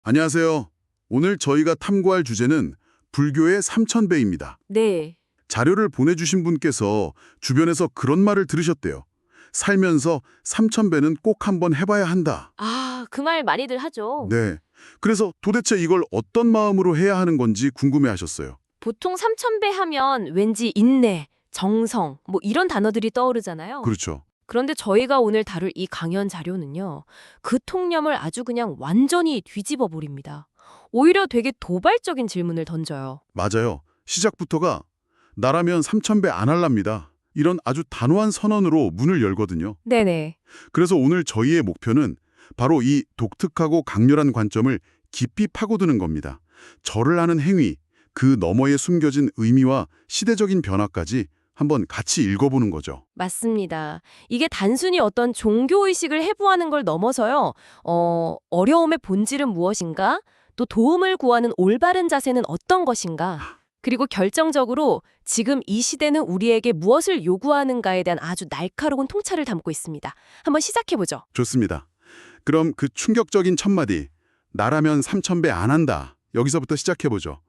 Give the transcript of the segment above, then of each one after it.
안녕하세요. 오늘 저희가 탐구할 주제는 불교의 삼천배입니다. 네. 자료를 보내주신 분께서 주변에서 그런 말을 들으셨대요. 살면서 삼천배는 꼭 한번 해봐야 한다. 아, 그 말 많이들 하죠. 네. 그래서 도대체 이걸 어떤 마음으로 해야 하는 건지 궁금해하셨어요. 보통 삼천배 하면 왠지 인내, 정성, 뭐 이런 단어들이 떠오르잖아요. 그렇죠. 그런데 저희가 오늘 다룰 이 강연 자료는요. 그 통념을 아주 그냥 완전히 뒤집어 버립니다. 오히려 되게 도발적인 질문을 던져요. 맞아요. 시작부터가 나라면 삼천배 안 할랍니다. 이런 아주 단호한 선언으로 문을 열거든요. 네네. 그래서 오늘 저희의 목표는 바로 이 독특하고 강렬한 관점을 깊이 파고드는 겁니다. 절을 하는 행위, 그 너머에 숨겨진 의미와 시대적인 변화까지 한번 같이 읽어보는 거죠. 맞습니다. 이게 단순히 어떤 종교의식을 해부하는 걸 넘어서요. 어려움의 본질은 무엇인가? 또 도움을 구하는 올바른 자세는 어떤 것인가? 그리고 결정적으로 지금 이 시대는 우리에게 무엇을 요구하는가에 대한 아주 날카로운 통찰을 담고 있습니다. 한번 시작해보죠. 좋습니다. 그럼 그 충격적인 첫마디, 나라면 삼천배 안 한다. 여기서부터 시작해보죠.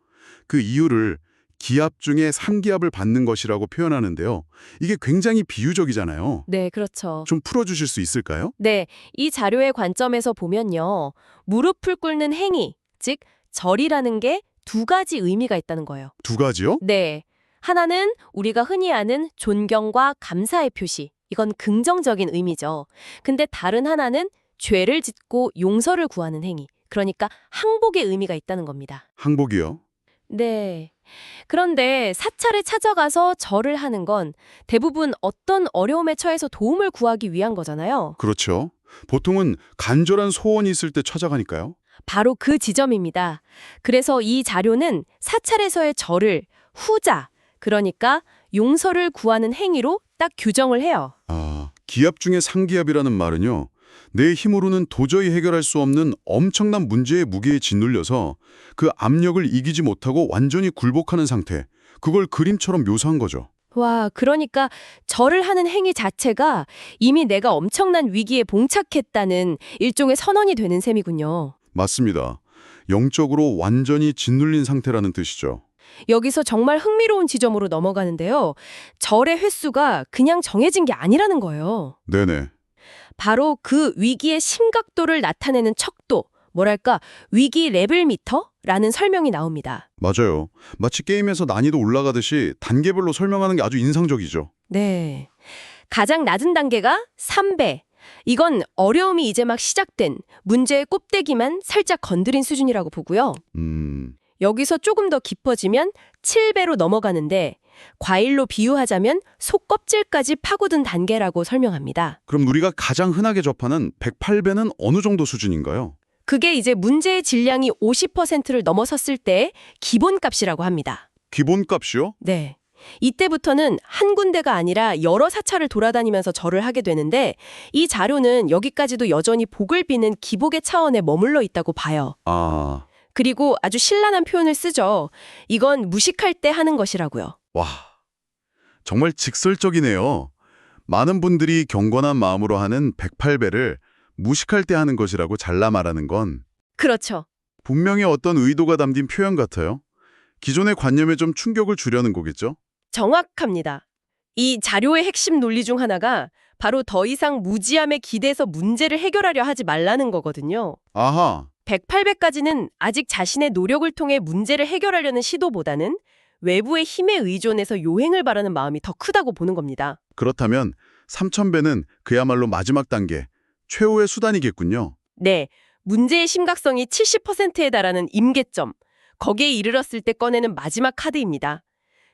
그 이유를 기합 중에 3기합을 받는 것이라고 표현하는데요. 이게 굉장히 비유적이잖아요. 네, 그렇죠. 좀 풀어주실 수 있을까요? 네, 이 자료의 관점에서 보면요. 무릎을 꿇는 행위, 즉 절이라는 게 두 가지 의미가 있다는 거예요. 두 가지요? 네. 하나는 우리가 흔히 아는 존경과 감사의 표시. 이건 긍정적인 의미죠. 근데 다른 하나는 죄를 짓고 용서를 구하는 행위. 그러니까 항복의 의미가 있다는 겁니다. 항복이요? 네. 그런데 사찰에 찾아가서 절을 하는 건 대부분 어떤 어려움에 처해서 도움을 구하기 위한 거잖아요. 그렇죠. 보통은 간절한 소원이 있을 때 찾아가니까요. 바로 그 지점입니다. 그래서 이 자료는 사찰에서의 절을 후자, 그러니까 용서를 구하는 행위로 딱 규정을 해요. 아, 기합 중에 상기합이라는 말은요. 내 힘으로는 도저히 해결할 수 없는 엄청난 문제의 무게에 짓눌려서 그 압력을 이기지 못하고 완전히 굴복하는 상태. 그걸 그림처럼 묘사한 거죠. 와, 그러니까 절을 하는 행위 자체가 이미 내가 엄청난 위기에 봉착했다는 일종의 선언이 되는 셈이군요. 맞습니다. 영적으로 완전히 짓눌린 상태라는 뜻이죠. 여기서 정말 흥미로운 지점으로 넘어가는데요. 절의 횟수가 그냥 정해진 게 아니라는 거예요. 네네. 바로 그 위기의 심각도를 나타내는 척도, 뭐랄까 위기 레벨 미터라는 설명이 나옵니다. 맞아요. 마치 게임에서 난이도 올라가듯이 단계별로 설명하는 게 아주 인상적이죠. 네. 가장 낮은 단계가 3배. 이건 어려움이 이제 막 시작된 문제의 꼭대기만 살짝 건드린 수준이라고 보고요. 여기서 조금 더 깊어지면 7배로 넘어가는데 과일로 비유하자면 속껍질까지 파고든 단계라고 설명합니다. 그럼 우리가 가장 흔하게 접하는 108배는 어느 정도 수준인가요? 그게 이제 문제의 질량이 50%를 넘어섰을 때 기본값이라고 합니다. 기본값이요? 네. 이때부터는 한 군데가 아니라 여러 사찰을 돌아다니면서 절을 하게 되는데 이 자료는 여기까지도 여전히 복을 비는 기복의 차원에 머물러 있다고 봐요. 아, 그리고 아주 신랄한 표현을 쓰죠. 이건 무식할 때 하는 것이라고요. 와, 정말 직설적이네요. 많은 분들이 경건한 마음으로 하는 108배를 무식할 때 하는 것이라고 잘라 말하는 건 그렇죠. 분명히 어떤 의도가 담긴 표현 같아요. 기존의 관념에 좀 충격을 주려는 거겠죠? 정확합니다. 이 자료의 핵심 논리 중 하나가 바로 더 이상 무지함에 기대서 문제를 해결하려 하지 말라는 거거든요. 아하, 108배까지는 아직 자신의 노력을 통해 문제를 해결하려는 시도보다는 외부의 힘에 의존해서 요행을 바라는 마음이 더 크다고 보는 겁니다. 그렇다면 3000배는 그야말로 마지막 단계, 최후의 수단이겠군요. 네, 문제의 심각성이 70%에 달하는 임계점, 거기에 이르렀을 때 꺼내는 마지막 카드입니다.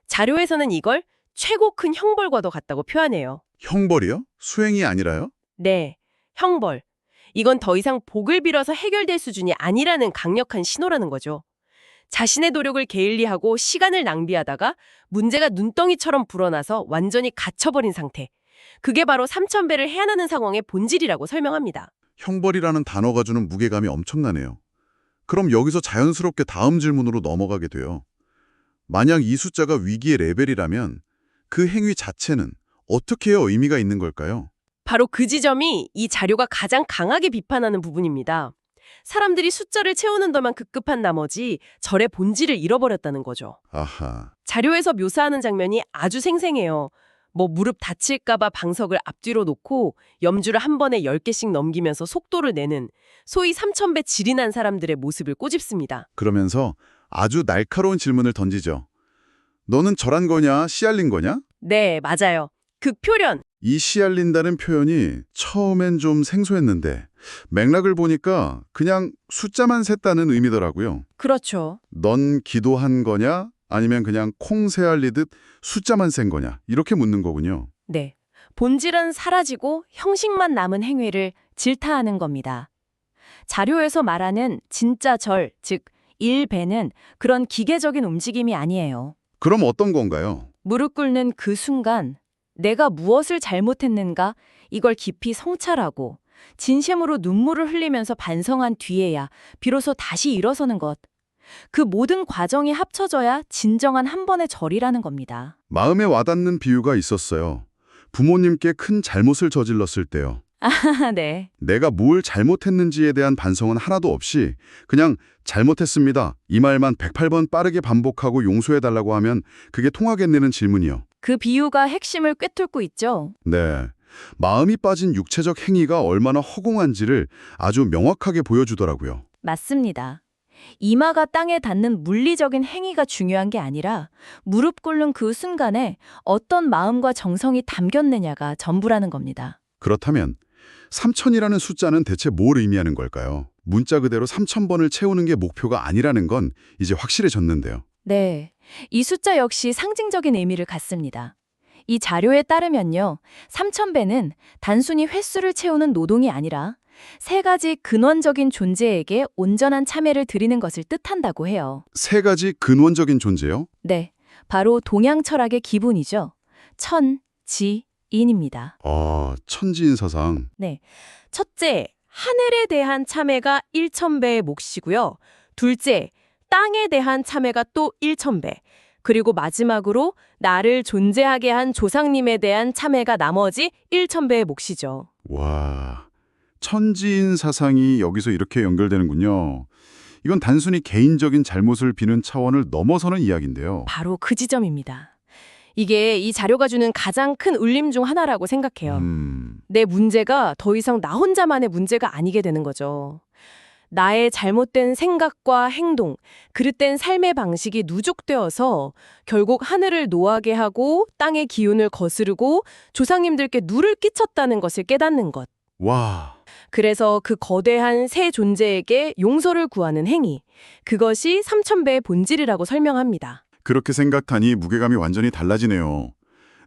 자료에서는 이걸 최고 큰 형벌과도 같다고 표현해요. 형벌이요? 수행이 아니라요? 네, 형벌. 이건 더 이상 복을 빌어서 해결될 수준이 아니라는 강력한 신호라는 거죠. 자신의 노력을 게을리하고 시간을 낭비하다가 문제가 눈덩이처럼 불어나서 완전히 갇혀버린 상태. 그게 바로 3000배를 해안하는 상황의 본질이라고 설명합니다. 형벌이라는 단어가 주는 무게감이 엄청나네요. 그럼 여기서 자연스럽게 다음 질문으로 넘어가게 돼요. 만약 이 숫자가 위기의 레벨이라면 그 행위 자체는 어떻게 해야 의미가 있는 걸까요? 바로 그 지점이 이 자료가 가장 강하게 비판하는 부분입니다. 사람들이 숫자를 채우는 데만 급급한 나머지 절의 본질을 잃어버렸다는 거죠. 아하. 자료에서 묘사하는 장면이 아주 생생해요. 무릎 다칠까봐 방석을 앞뒤로 놓고 염주를 한 번에 10개씩 넘기면서 속도를 내는 소위 3000배 질이 난 사람들의 모습을 꼬집습니다. 그러면서 아주 날카로운 질문을 던지죠. 너는 절한 거냐, 씨알린 거냐? 네, 맞아요. 극표련. 이 씨알린다는 표현이 처음엔 좀 생소했는데 맥락을 보니까 그냥 숫자만 셌다는 의미더라고요. 그렇죠. 넌 기도한 거냐? 아니면 그냥 콩 새알리듯 숫자만 센 거냐? 이렇게 묻는 거군요. 네. 본질은 사라지고 형식만 남은 행위를 질타하는 겁니다. 자료에서 말하는 진짜 절, 즉 일배는 그런 기계적인 움직임이 아니에요. 그럼 어떤 건가요? 무릎 꿇는 그 순간 내가 무엇을 잘못했는가 이걸 깊이 성찰하고 진심으로 눈물을 흘리면서 반성한 뒤에야 비로소 다시 일어서는 것. 그 모든 과정이 합쳐져야 진정한 한 번의 절이라는 겁니다. 마음에 와닿는 비유가 있었어요. 부모님께 큰 잘못을 저질렀을 때요. 네. 내가 뭘 잘못했는지에 대한 반성은 하나도 없이 그냥 잘못했습니다. 이 말만 108번 빠르게 반복하고 용서해달라고 하면 그게 통하겠냐는 질문이요. 그 비유가 핵심을 꿰뚫고 있죠. 네. 마음이 빠진 육체적 행위가 얼마나 허공한지를 아주 명확하게 보여주더라고요. 맞습니다. 이마가 땅에 닿는 물리적인 행위가 중요한 게 아니라 무릎 꿇는 그 순간에 어떤 마음과 정성이 담겼느냐가 전부라는 겁니다. 그렇다면 3000이라는 숫자는 대체 뭘 의미하는 걸까요? 문자 그대로 3000번을 채우는 게 목표가 아니라는 건 이제 확실해졌는데요. 네, 이 숫자 역시 상징적인 의미를 갖습니다. 이 자료에 따르면요, 3000배는 단순히 횟수를 채우는 노동이 아니라 세 가지 근원적인 존재에게 온전한 참여를 드리는 것을 뜻한다고 해요. 세 가지 근원적인 존재요? 네, 바로 동양 철학의 기본이죠. 천, 지, 인입니다. 천지인 사상. 네, 첫째, 하늘에 대한 참회가 1000배의 몫이고요. 둘째, 땅에 대한 참회가 또 1000배. 그리고 마지막으로 나를 존재하게 한 조상님에 대한 참회가 나머지 1000배의 몫이죠. 와, 천지인 사상이 여기서 이렇게 연결되는군요. 이건 단순히 개인적인 잘못을 비는 차원을 넘어서는 이야기인데요. 바로 그 지점입니다. 이게 이 자료가 주는 가장 큰 울림 중 하나라고 생각해요. 내 문제가 더 이상 나 혼자만의 문제가 아니게 되는 거죠. 나의 잘못된 생각과 행동, 그릇된 삶의 방식이 누적되어서 결국 하늘을 노하게 하고 땅의 기운을 거스르고 조상님들께 누를 끼쳤다는 것을 깨닫는 것. 와, 그래서 그 거대한 새 존재에게 용서를 구하는 행위, 그것이 3000배의 본질이라고 설명합니다. 그렇게 생각하니 무게감이 완전히 달라지네요.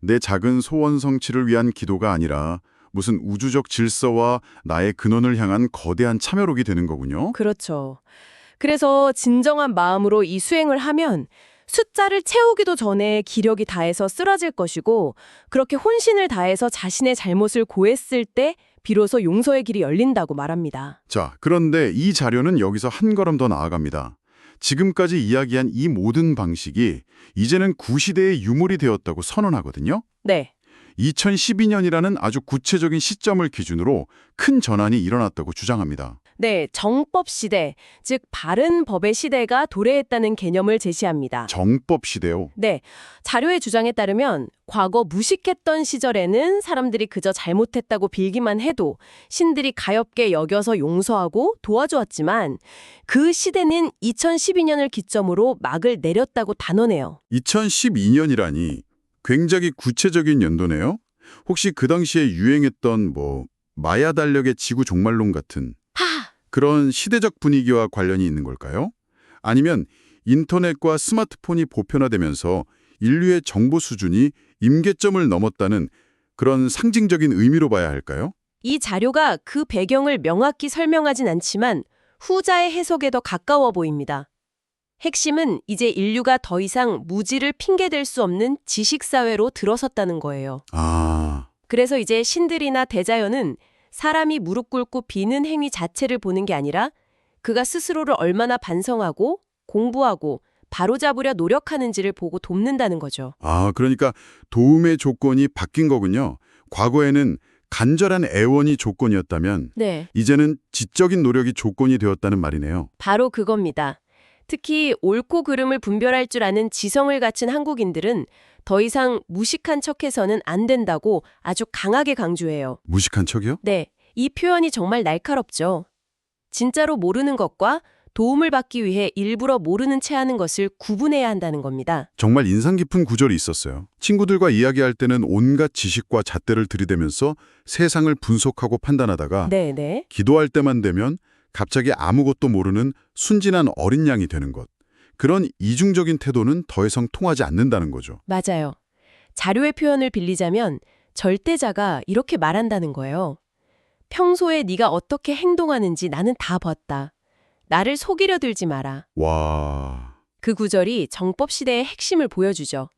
내 작은 소원 성취를 위한 기도가 아니라 무슨 우주적 질서와 나의 근원을 향한 거대한 참여록이 되는 거군요. 그렇죠. 그래서 진정한 마음으로 이 수행을 하면 숫자를 채우기도 전에 기력이 다해서 쓰러질 것이고 그렇게 혼신을 다해서 자신의 잘못을 고했을 때 비로소 용서의 길이 열린다고 말합니다. 자, 그런데 이 자료는 여기서 한 걸음 더 나아갑니다. 지금까지 이야기한 이 모든 방식이 이제는 구시대의 유물이 되었다고 선언하거든요. 네. 2012년이라는 아주 구체적인 시점을 기준으로 큰 전환이 일어났다고 주장합니다. 네, 정법 시대, 즉 바른 법의 시대가 도래했다는 개념을 제시합니다. 정법 시대요. 네, 자료의 주장에 따르면 과거 무식했던 시절에는 사람들이 그저 잘못했다고 빌기만 해도 신들이 가엾게 여겨서 용서하고 도와주었지만 그 시대는 2012년을 기점으로 막을 내렸다고 단언해요. 2012년이라니 굉장히 구체적인 연도네요. 혹시 그 당시에 유행했던 마야 달력의 지구 종말론 같은 그런 시대적 분위기와 관련이 있는 걸까요? 아니면 인터넷과 스마트폰이 보편화되면서 인류의 정보 수준이 임계점을 넘었다는 그런 상징적인 의미로 봐야 할까요? 이 자료가 그 배경을 명확히 설명하진 않지만 후자의 해석에 더 가까워 보입니다. 핵심은 이제 인류가 더 이상 무지를 핑계댈 수 없는 지식사회로 들어섰다는 거예요. 그래서 이제 신들이나 대자연은 사람이 무릎 꿇고 비는 행위 자체를 보는 게 아니라 그가 스스로를 얼마나 반성하고 공부하고 바로잡으려 노력하는지를 보고 돕는다는 거죠. 그러니까 도움의 조건이 바뀐 거군요. 과거에는 간절한 애원이 조건이었다면 네, 이제는 지적인 노력이 조건이 되었다는 말이네요. 바로 그겁니다. 특히 옳고 그름을 분별할 줄 아는 지성을 갖춘 한국인들은 더 이상 무식한 척해서는 안 된다고 아주 강하게 강조해요. 무식한 척이요? 네, 이 표현이 정말 날카롭죠. 진짜로 모르는 것과 도움을 받기 위해 일부러 모르는 체 하는 것을 구분해야 한다는 겁니다. 정말 인상 깊은 구절이 있었어요. 친구들과 이야기할 때는 온갖 지식과 잣대를 들이대면서 세상을 분석하고 판단하다가 네네. 기도할 때만 되면 갑자기 아무것도 모르는 순진한 어린 양이 되는 것. 그런 이중적인 태도는 더 이상 통하지 않는다는 거죠. 맞아요. 자료의 표현을 빌리자면 절대자가 이렇게 말한다는 거예요. 평소에 네가 어떻게 행동하는지 나는 다 봤다. 나를 속이려 들지 마라. 와... 그 구절이 정법 시대의 핵심을 보여주죠.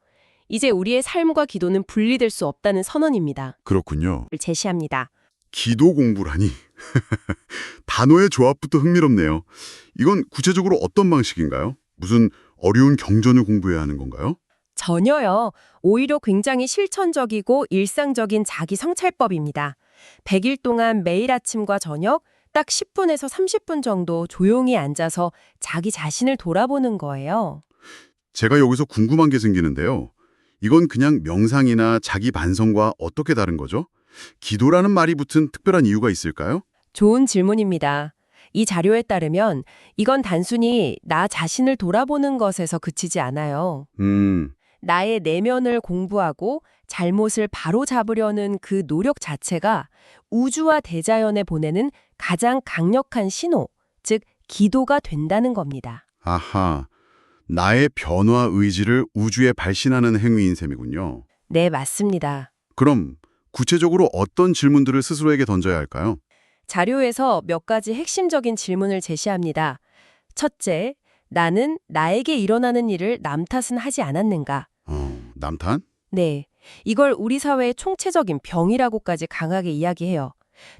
이제 우리의 삶과 기도는 분리될 수 없다는 선언입니다. 그렇군요. 를 제시합니다. 기도 공부라니. 단어의 조합부터 흥미롭네요. 이건 구체적으로 어떤 방식인가요? 무슨 어려운 경전을 공부해야 하는 건가요? 전혀요. 오히려 굉장히 실천적이고 일상적인 자기 성찰법입니다. 100일 동안 매일 아침과 저녁 딱 10분에서 30분 정도 조용히 앉아서 자기 자신을 돌아보는 거예요. 제가 여기서 궁금한 게 생기는데요. 이건 그냥 명상이나 자기 반성과 어떻게 다른 거죠? 기도라는 말이 붙은 특별한 이유가 있을까요? 좋은 질문입니다. 이 자료에 따르면 이건 단순히 나 자신을 돌아보는 것에서 그치지 않아요. 나의 내면을 공부하고 잘못을 바로잡으려는 그 노력 자체가 우주와 대자연에 보내는 가장 강력한 신호, 즉 기도가 된다는 겁니다. 아하, 나의 변화 의지를 우주에 발신하는 행위인 셈이군요. 네, 맞습니다. 그럼 구체적으로 어떤 질문들을 스스로에게 던져야 할까요? 자료에서 몇 가지 핵심적인 질문을 제시합니다. 첫째, 나는 나에게 일어나는 일을 남 탓은 하지 않았는가? 남탄? 네, 이걸 우리 사회의 총체적인 병이라고까지 강하게 이야기해요.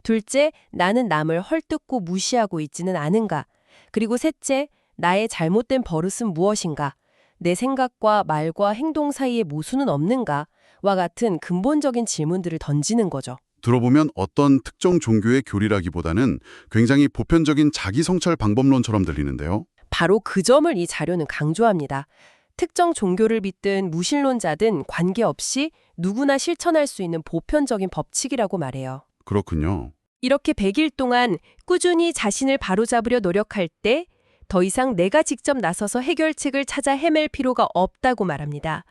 둘째, 나는 남을 헐뜯고 무시하고 있지는 않은가? 그리고 셋째, 나의 잘못된 버릇은 무엇인가? 내 생각과 말과 행동 사이에 모순은 없는가? 와 같은 근본적인 질문들을 던지는 거죠. 들어보면 어떤 특정 종교의 교리라기보다는 굉장히 보편적인 자기 성찰 방법론처럼 들리는데요. 바로 그 점을 이 자료는 강조합니다. 특정 종교를 믿든 무신론자든 관계없이 누구나 실천할 수 있는 보편적인 법칙이라고 말해요. 그렇군요. 이렇게 100일 동안 꾸준히 자신을 바로잡으려 노력할 때 더 이상 내가 직접 나서서 해결책을 찾아 헤맬 필요가 없다고 말합니다.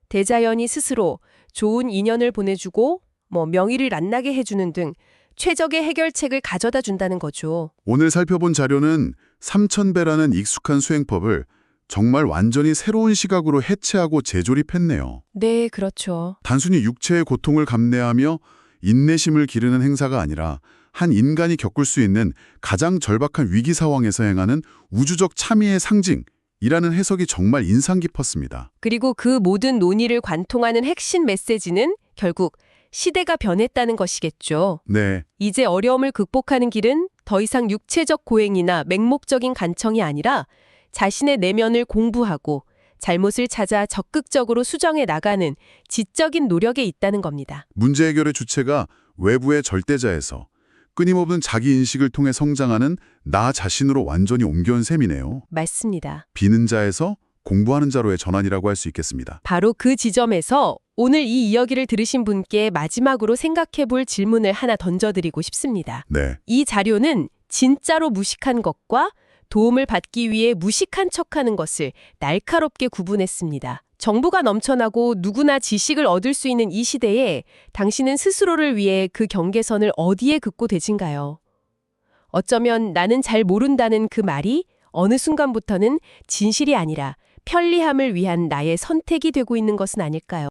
대자연이 스스로 좋은 인연을 보내주고 명의를 안 나게 해주는 등 최적의 해결책을 가져다 준다는 거죠. 오늘 살펴본 자료는 3000배라는 익숙한 수행법을 정말 완전히 새로운 시각으로 해체하고 재조립했네요. 네, 그렇죠. 단순히 육체의 고통을 감내하며 인내심을 기르는 행사가 아니라 한 인간이 겪을 수 있는 가장 절박한 위기 상황에서 행하는 우주적 참의의 상징이라는 해석이 정말 인상 깊었습니다. 그리고 그 모든 논의를 관통하는 핵심 메시지는 결국 시대가 변했다는 것이겠죠. 네, 이제 어려움을 극복하는 길은 더 이상 육체적 고행이나 맹목적인 간청이 아니라 자신의 내면을 공부하고 잘못을 찾아 적극적으로 수정해 나가는 지적인 노력에 있다는 겁니다. 문제 해결의 주체가 외부의 절대자에서 끊임없는 자기인식을 통해 성장하는 나 자신으로 완전히 옮겨온 셈이네요. 맞습니다. 비는 자에서 공부하는 자로의 전환이라고 할 수 있겠습니다. 바로 그 지점에서 오늘 이 이야기를 들으신 분께 마지막으로 생각해 볼 질문을 하나 던져드리고 싶습니다. 네, 이 자료는 진짜로 무식한 것과 도움을 받기 위해 무식한 척하는 것을 날카롭게 구분했습니다. 정보가 넘쳐나고 누구나 지식을 얻을 수 있는 이 시대에 당신은 스스로를 위해 그 경계선을 어디에 긋고 계신가요? 어쩌면 나는 잘 모른다는 그 말이 어느 순간부터는 진실이 아니라 편리함을 위한 나의 선택이 되고 있는 것은 아닐까요?